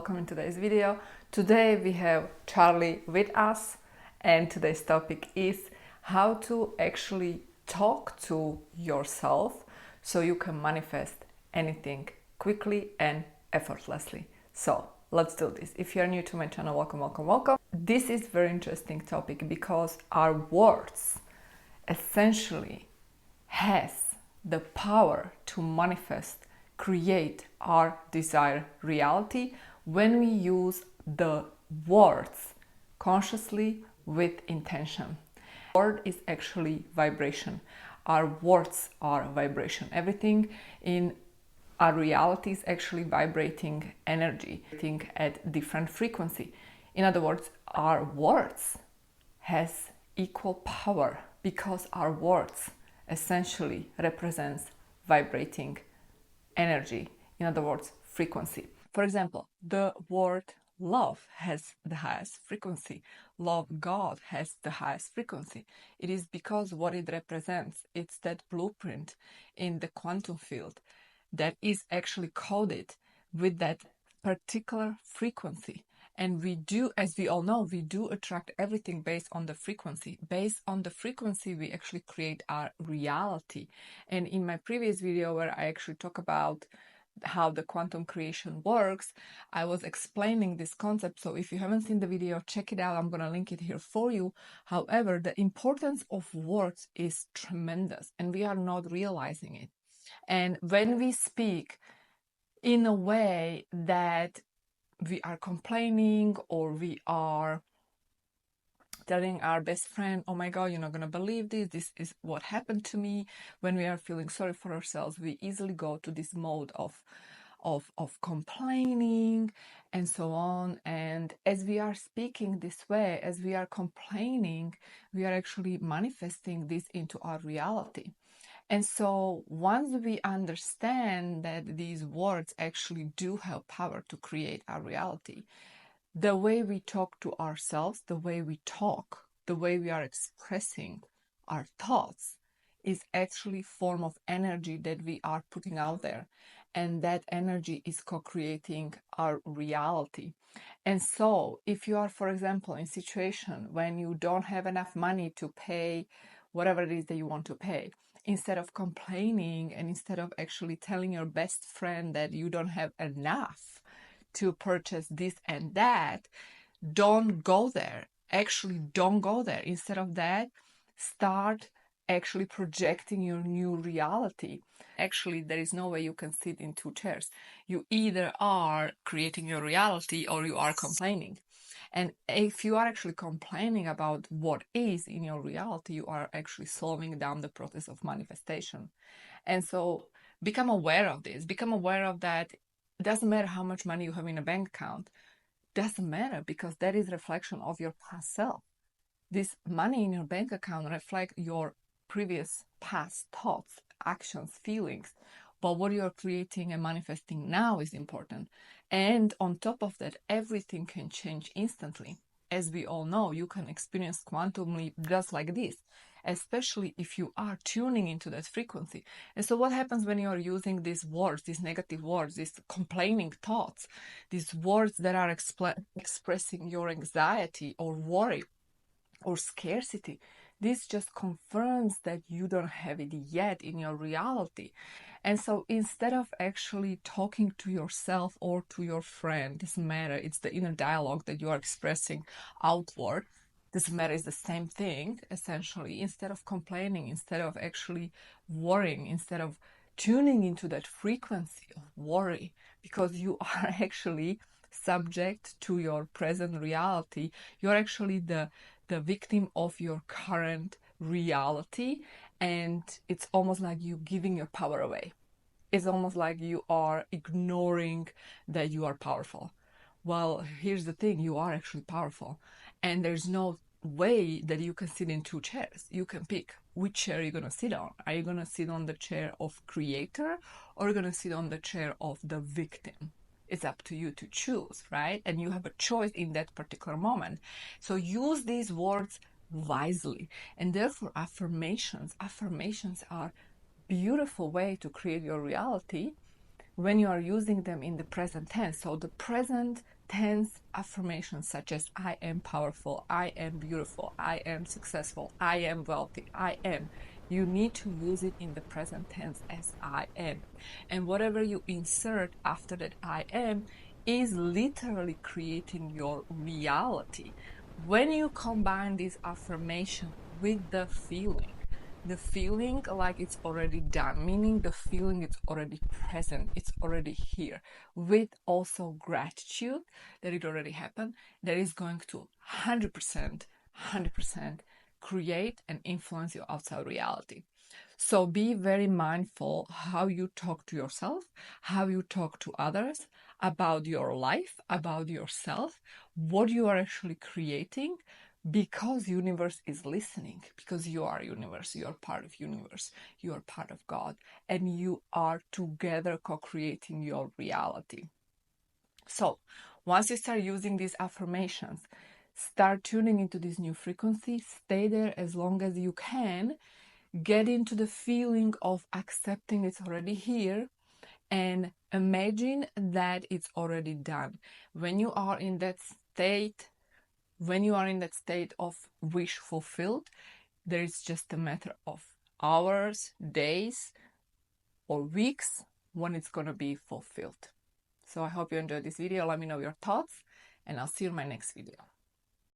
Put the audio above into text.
Welcome in today's video. Today we have Charlie with us, and today's topic is how to actually talk to yourself so you can manifest anything quickly and effortlessly. So let's do this. If you are new to my channel, welcome. This is a very interesting topic because our words essentially has the power to manifest, create our desired reality when we use the words consciously with intention. Word is actually vibration. Our words are vibration. Everything in our reality is actually vibrating energy, at different frequency. In other words, our words has equal power because our words essentially represents vibrating energy, in other words, frequency. For example, the word love has the highest frequency. Love God has the highest frequency. It is because what it represents, it's that blueprint in the quantum field that is actually coded with that particular frequency. And we do, as we all know, we do attract everything based on the frequency. Based on the frequency, we actually create our reality. And in my previous video where I actually talk about how the quantum creation works, I was explaining this concept. So if you haven't seen the video, check it out. I'm going to link it here for you. However, the importance of words is tremendous and we are not realizing it. And when we speak in a way that we are complaining or we are telling our best friend, oh my God, you're not going to believe this is what happened to me. When we are feeling sorry for ourselves, we easily go to this mode of complaining and so on. And as we are speaking this way, as we are complaining, we are actually manifesting this into our reality. And so once we understand that these words actually do have power to create our reality, the way we talk to ourselves, the way we talk, the way we are expressing our thoughts is actually a form of energy that we are putting out there. And that energy is co-creating our reality. And so if you are, for example, in a situation when you don't have enough money to pay whatever it is that you want to pay, instead of complaining and instead of actually telling your best friend that you don't have enough to purchase this and that, don't go there. Actually, don't go there. Instead of that, start actually projecting your new reality. Actually, there is no way you can sit in two chairs. You either are creating your reality or you are complaining. And if you are actually complaining about what is in your reality, you are actually slowing down the process of manifestation. And so become aware of this. Become aware of that. It doesn't matter how much money you have in a bank account. Doesn't matter because that is reflection of your past self. This money in your bank account reflect your previous past thoughts, actions, feelings. But what you're creating and manifesting now is important. And on top of that, everything can change instantly. As we all know, you can experience quantum leap just like this, especially if you are tuning into that frequency. And so what happens when you're using these words, these negative words, these complaining thoughts, these words that are expressing your anxiety or worry or scarcity? This just confirms that you don't have it yet in your reality. And so instead of actually talking to yourself or to your friend, doesn't matter, it's the inner dialogue that you are expressing outward. Doesn't matter, it's the same thing, essentially. Instead of complaining, instead of actually worrying, instead of tuning into that frequency of worry, because you are actually subject to your present reality, you're actually the victim of your current reality, and it's almost like you giving your power away. It's almost like you are ignoring that you are powerful. Well, here's the thing, you are actually powerful, and there's no way that you can sit in two chairs. You can pick which chair you're going to sit on. Are you going to sit on the chair of creator, or are you going to sit on the chair of the victim? It's up to you to choose, right? And you have a choice in that particular moment. So use these words wisely. And therefore, affirmations are beautiful way to create your reality when you are using them in the present tense. So the present tense affirmations such as I am powerful, I am beautiful, I am successful, I am wealthy, I am. You need to use it in the present tense as I am. And whatever you insert after that I am is literally creating your reality. When you combine this affirmation with the feeling like it's already done, meaning the feeling it's already present, it's already here, with also gratitude that it already happened, that is going to 100% create and influence your outside reality. So be very mindful how you talk to yourself, how you talk to others about your life, about yourself, what you are actually creating, because universe is listening, because you are universe, you are part of universe, you are part of God, and you are together co-creating your reality. So once you start using these affirmations, start tuning into this new frequency, stay there as long as you can, get into the feeling of accepting it's already here, and imagine that it's already done. When you are in that state of wish fulfilled, there is just a matter of hours, days, or weeks when it's going to be fulfilled. So I hope you enjoyed this video. Let me know your thoughts, and I'll see you in my next video.